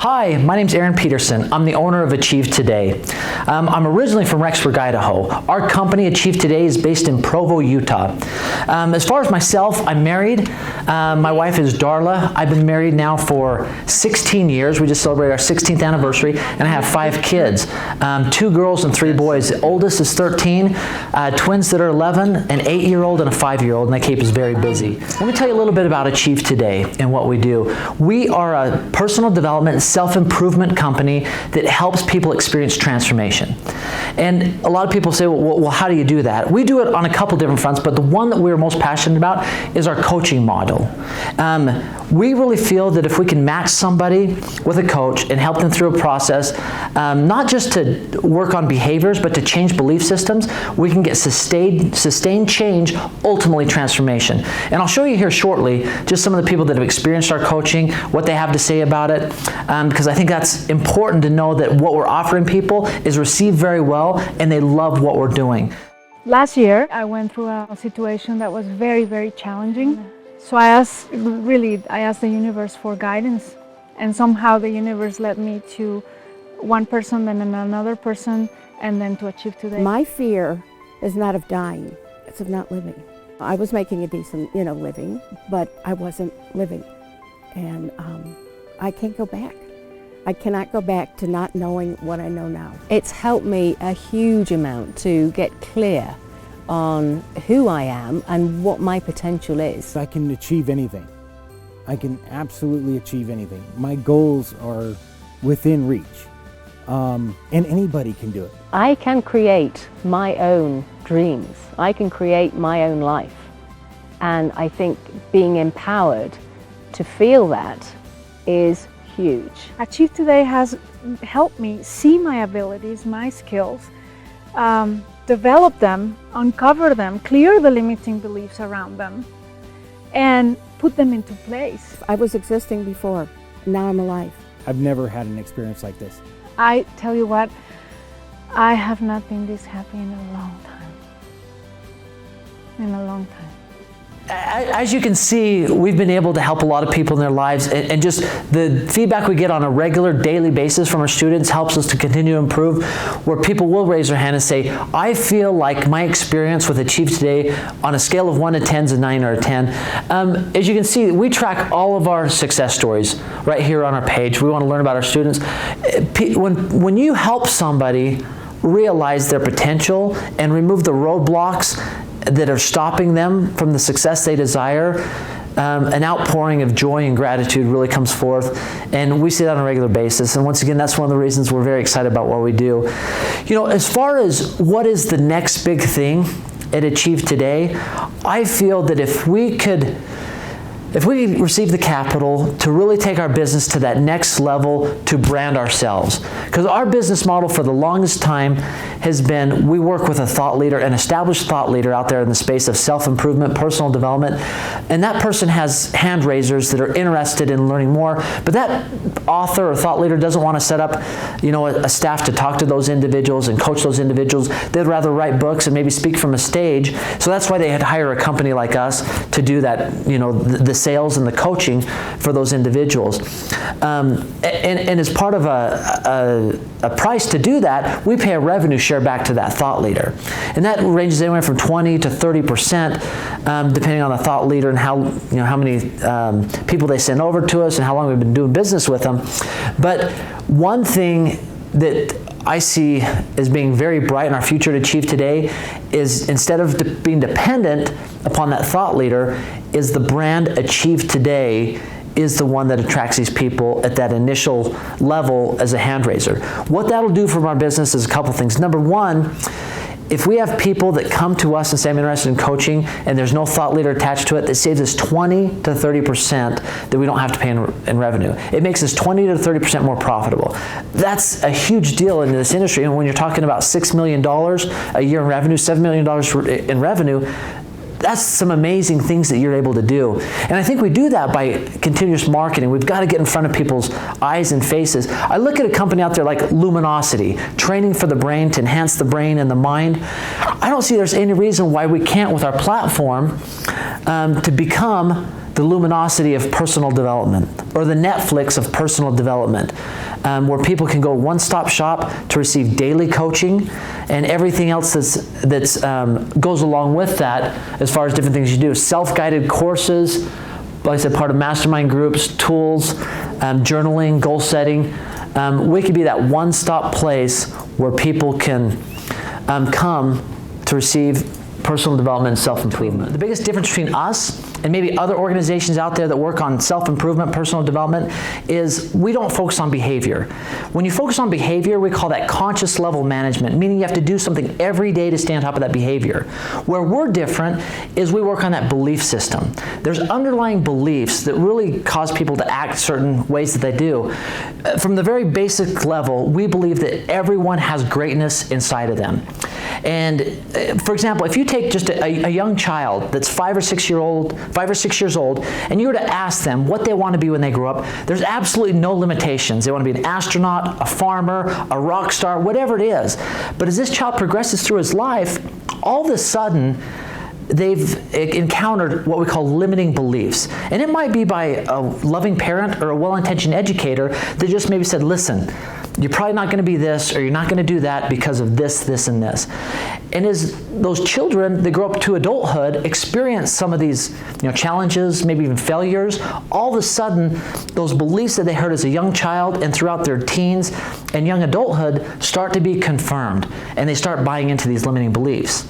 Hi, my name's Aaron Peterson. I'm the owner of Achieve Today. I'm originally from Rexburg, Idaho. Our company, Achieve Today, is based in Provo, Utah. As far as myself, I'm married. My wife is Darla. I've been married now for 16 years. We just celebrated our 16th anniversary, and I have 5 kids, 2 girls and 3 boys. The oldest is 13, twins that are 11, an 8-year-old and a 5-year-old, and that keeps us very busy. Let me tell you a little bit about Achieve Today and what we do. We are a personal development self-improvement company that helps people experience transformation. And a lot of people say, well, how do you do that? We do it on a couple different fronts, but the one that we're most passionate about is our coaching model. We really feel that if we can match somebody with a coach and help them through a process, not just to work on behaviors, but to change belief systems, we can get sustained change, ultimately transformation. And I'll show you here shortly just some of the people that have experienced our coaching, what they have to say about it, because I think that's important to know that what we're offering people is received very well and they love what we're doing. Last year, I went through a situation that was very, very challenging. So I asked the universe for guidance, and somehow the universe led me to one person, then another person, and then to Achieve Today. My fear is not of dying, it's of not living. I was making a decent, living, but I wasn't living. And I can't go back. I cannot go back to not knowing what I know now. It's helped me a huge amount to get clear on who I am and what my potential is. I can achieve anything. I can absolutely achieve anything. My goals are within reach, and anybody can do it. I can create my own dreams. I can create my own life. And I think being empowered to feel that is huge. Achieve Today has helped me see my abilities, my skills, develop them, uncover them, clear the limiting beliefs around them, and put them into place. I was existing before, now I'm alive. I've never had an experience like this. I tell you what, I have not been this happy in a long time. In a long time. As you can see, we've been able to help a lot of people in their lives, and just the feedback we get on a regular daily basis from our students helps us to continue to improve, where people will raise their hand and say, I feel like my experience with Achieve Today on a scale of 1 to 10 is a 9 or a 10. As you can see, we track all of our success stories right here on our page. We want to learn about our students. When you help somebody realize their potential and remove the roadblocks that are stopping them from the success they desire, an outpouring of joy and gratitude really comes forth, and we see that on a regular basis. And once again, that's one of the reasons we're very excited about what we do. As far as what is the next big thing at Achieve Today, I feel that if we could receive the capital to really take our business to that next level, to brand ourselves. Because our business model for the longest time has been, we work with a thought leader, an established thought leader out there in the space of self-improvement, personal development, and that person has hand raisers that are interested in learning more, but that author or thought leader doesn't want to set up a staff to talk to those individuals and coach those individuals. They'd rather write books and maybe speak from a stage. So that's why they had to hire a company like us to do that, the sales and the coaching for those individuals. And as part of a price to do that, we pay a revenue share back to that thought leader. And that ranges anywhere from 20 to 30%, depending on the thought leader and how many people they send over to us and how long we've been doing business with them. But one thing that I see as being very bright in our future at Achieve Today is, instead of being dependent upon that thought leader, is the brand Achieve Today is the one that attracts these people at that initial level as a hand raiser. What that'll do for our business is a couple things. Number one, if we have people that come to us and say, I'm interested in coaching, and there's no thought leader attached to it, that saves us 20 to 30% that we don't have to pay in revenue. It makes us 20 to 30% more profitable. That's a huge deal in this industry. And when you're talking about $6 million a year in revenue, $7 million in revenue, that's some amazing things that you're able to do. And I think we do that by continuous marketing. We've got to get in front of people's eyes and faces. I look at a company out there like Luminosity, training for the brain to enhance the brain and the mind. I don't see there's any reason why we can't, with our platform, to become the luminosity of personal development, or the Netflix of personal development, where people can go one-stop shop to receive daily coaching and everything else that's goes along with that as far as different things you do. Self-guided courses, like I said, part of mastermind groups, tools, journaling, goal setting. We could be that one-stop place where people can come to receive personal development and self-improvement. The biggest difference between us and maybe other organizations out there that work on self-improvement, personal development, is we don't focus on behavior. When you focus on behavior, we call that conscious level management, meaning you have to do something every day to stay on top of that behavior. Where we're different is we work on that belief system. There's underlying beliefs that really cause people to act certain ways that they do. From the very basic level, we believe that everyone has greatness inside of them. And for example, if you take just a young child that's 5 or 6 years old, and you were to ask them what they want to be when they grow up, there's absolutely no limitations. They want to be an astronaut, a farmer, a rock star, whatever it is. But as this child progresses through his life, all of a sudden, they've encountered what we call limiting beliefs. And it might be by a loving parent or a well-intentioned educator that just maybe said, listen, you're probably not going to be this, or you're not going to do that because of this, this, and this. And as those children, they grow up to adulthood, experience some of these challenges, maybe even failures, all of a sudden, those beliefs that they heard as a young child and throughout their teens and young adulthood start to be confirmed, and they start buying into these limiting beliefs.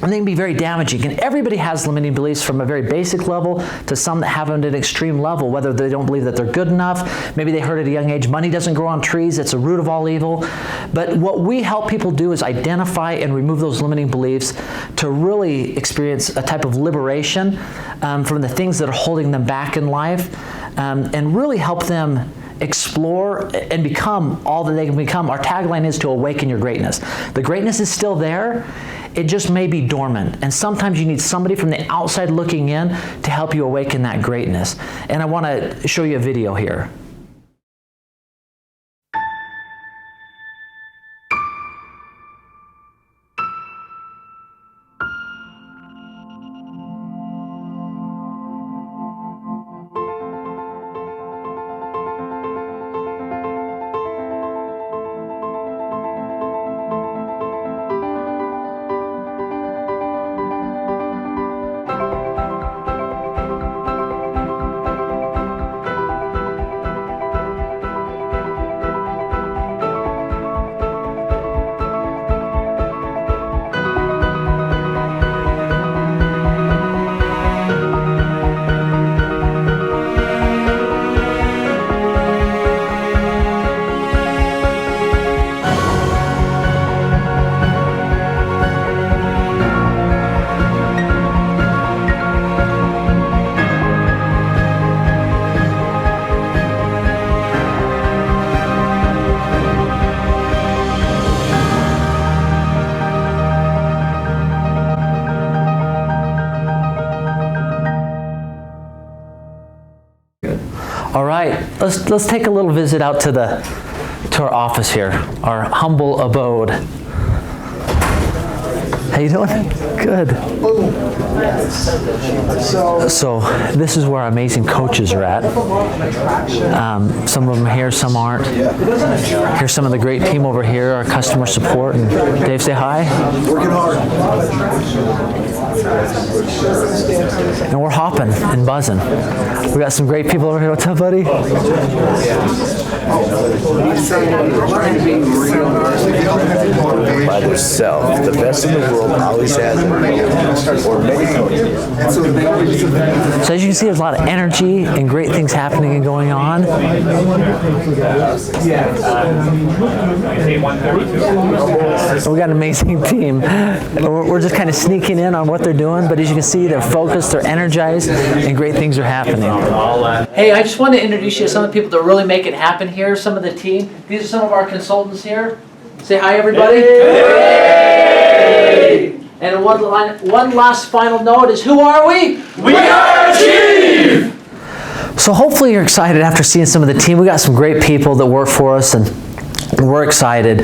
And they can be very damaging. And everybody has limiting beliefs from a very basic level to some that have them at an extreme level, whether they don't believe that they're good enough. Maybe they heard at a young age, money doesn't grow on trees, it's the root of all evil. But what we help people do is identify and remove those limiting beliefs to really experience a type of liberation from the things that are holding them back in life, and really help them explore and become all that they can become. Our tagline is to awaken your greatness. The greatness is still there. It just may be dormant. And sometimes you need somebody from the outside looking in to help you awaken that greatness. And I want to show you a video here. All right, let's take a little visit out to our office here, our humble abode. How you doing? Good. So this is where our amazing coaches are at. Some of them are here, some aren't. Here's some of the great team over here, our customer support. And Dave, say hi. Working hard. And we're hopping and buzzing. We got some great people over here. What's up, buddy? By themselves. The best in the world always has it. Or many coaches. So as you can see, there's a lot of energy and great things happening and going on. So we got an amazing team. We're just kind of sneaking in on what they're doing, but as you can see, they're focused, they're energized, and great things are happening. Hey, I just wanted to introduce you to some of the people that really make it happen here, some of the team. These are some of our consultants here. Say hi, everybody. Hey! And one last final note is, who are we? We are Achieve! So hopefully you're excited after seeing some of the team. We got some great people that work for us, and we're excited.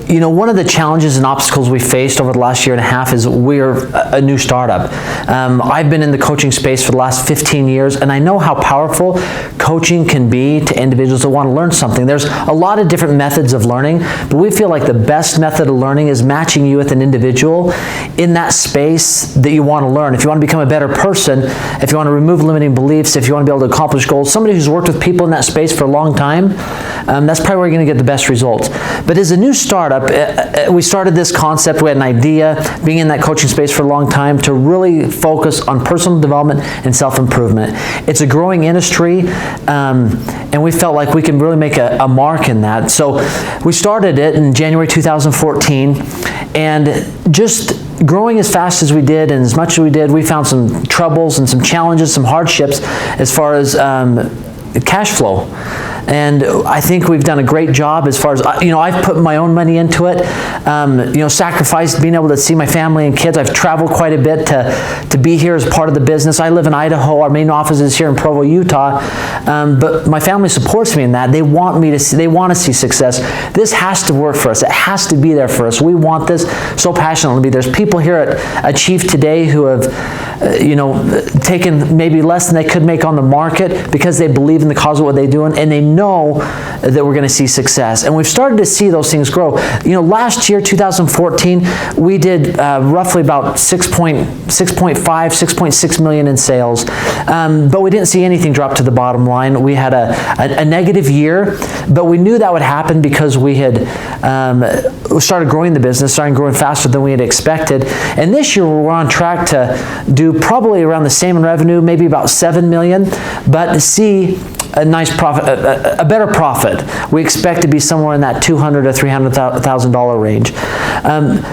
you know, one of the challenges and obstacles we faced over the last year and a half is we're a new startup. I've been in the coaching space for the last 15 years, and I know how powerful coaching can be to individuals that want to learn something. There's a lot of different methods of learning, but we feel like the best method of learning is matching you with an individual in that space that you want to learn. If you want to become a better person, if you want to remove limiting beliefs, if you want to be able to accomplish goals, somebody who's worked with people in that space for a long time, that's probably where you're going to get the best results. But as a new startup, we started this concept, we had an idea, being in that coaching space for a long time, to really focus on personal development and self-improvement. It's a growing industry, and we felt like we can really make a mark in that. So we started it in January 2014, and just growing as fast as we did and as much as we did, we found some troubles and some challenges, some hardships as far as cash flow. And I think we've done a great job as far as, you know, I've put my own money into it, you know, sacrificed being able to see my family and kids. I've traveled quite a bit to be here as part of the business. I live in Idaho. Our main office is here in Provo, Utah. But my family supports me in that. They want me to see, they want to see success. This has to work for us. It has to be there for us. We want this so passionately. There's people here at Achieve today who have, you know, taken maybe less than they could make on the market because they believe in the cause of what they're doing, and they know that we're going to see success. And we've started to see those things grow. You know, last year, 2014, we did roughly about 6.6 million in sales, but we didn't see anything drop to the bottom line. We had a negative year, but we knew that would happen because we had started growing the business, started growing faster than we had expected. And this year, we're on track to do probably around the same in revenue, maybe about 7 million, but to see a nice profit, a better profit. We expect to be somewhere in that $200,000 to $300,000 range.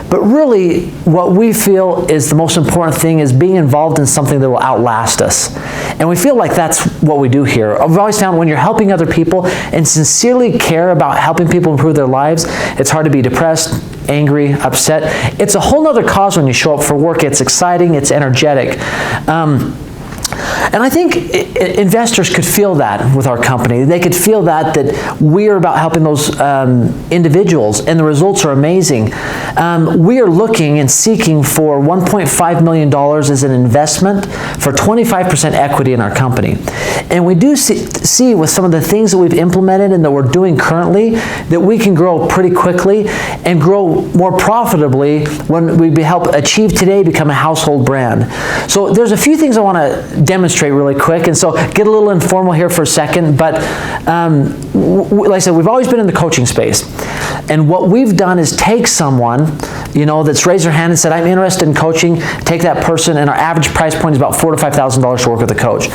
But really, what we feel is the most important thing is being involved in something that will outlast us. And we feel like that's what we do here. I've always found when you're helping other people and sincerely care about helping people improve their lives, it's hard to be depressed, angry, upset. It's a whole nother cause when you show up for work. It's exciting, it's energetic. And I think investors could feel that with our company. They could feel that we're about helping those individuals, and the results are amazing. We are looking and seeking for $1.5 million as an investment for 25% equity in our company. And we do see with some of the things that we've implemented and that we're doing currently that we can grow pretty quickly and grow more profitably when we help Achieve today become a household brand. So there's a few things I want to demonstrate really quick, and so get a little informal here for a second, but like I said, we've always been in the coaching space, and what we've done is take someone, you know, that's raised their hand and said, I'm interested in coaching, take that person, and our average price point is about $4,000 to $5,000 to work with a coach.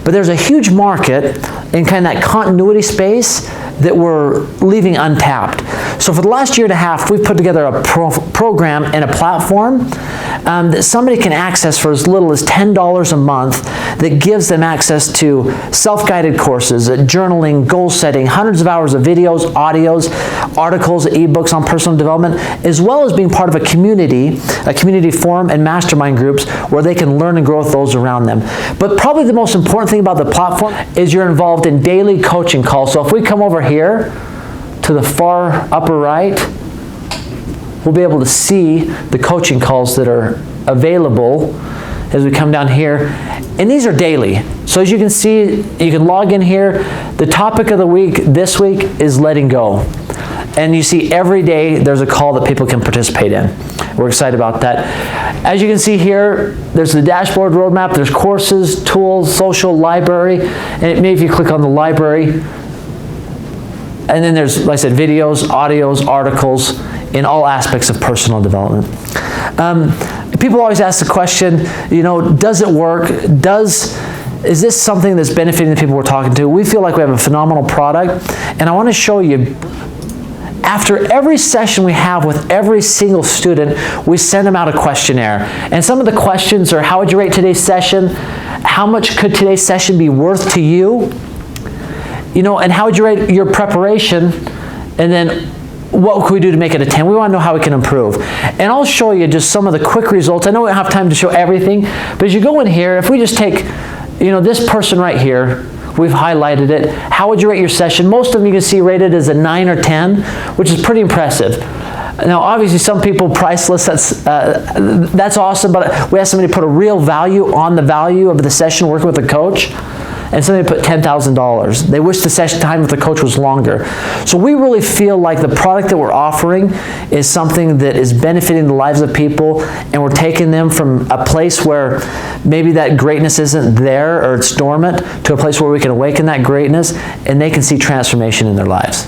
But there's a huge market in kind of that continuity space that we're leaving untapped. So for the last year and a half, we've put together a program and a platform that somebody can access for as little as $10 a month that gives them access to self-guided courses, journaling, goal setting, hundreds of hours of videos, audios, articles, ebooks on personal development, as well as being part of a community forum and mastermind groups where they can learn and grow with those around them. But probably the most important thing about the platform is you're involved in daily coaching calls. So if we come over here to the far upper right, we'll be able to see the coaching calls that are available as we come down here. And these are daily. So as you can see, you can log in here. The topic of the week this week is letting go. And you see every day there's a call that people can participate in. We're excited about that. As you can see here, there's the dashboard roadmap. There's courses, tools, social, library. And maybe if you click on the library, and then there's, like I said, videos, audios, articles in all aspects of personal development. People always ask the question, you know, does it work? Is this something that's benefiting the people we're talking to? We feel like we have a phenomenal product, and I want to show you, after every session we have with every single student, we send them out a questionnaire. And some of the questions are, how would you rate today's session? How much could today's session be worth to you? You know, and how would you rate your preparation? And then what could we do to make it a 10? We want to know how we can improve. And I'll show you just some of the quick results. I know we don't have time to show everything, but as you go in here, if we just take, you know, this person right here, we've highlighted it. How would you rate your session? Most of them you can see rated as a 9 or 10, which is pretty impressive. Now, obviously, some people priceless. That's awesome. But we had somebody put a real value on the value of the session working with a coach, and somebody put $10,000. They wish the session time with the coach was longer. So we really feel like the product that we're offering is something that is benefiting the lives of people, and we're taking them from a place where maybe that greatness isn't there or it's dormant to a place where we can awaken that greatness and they can see transformation in their lives.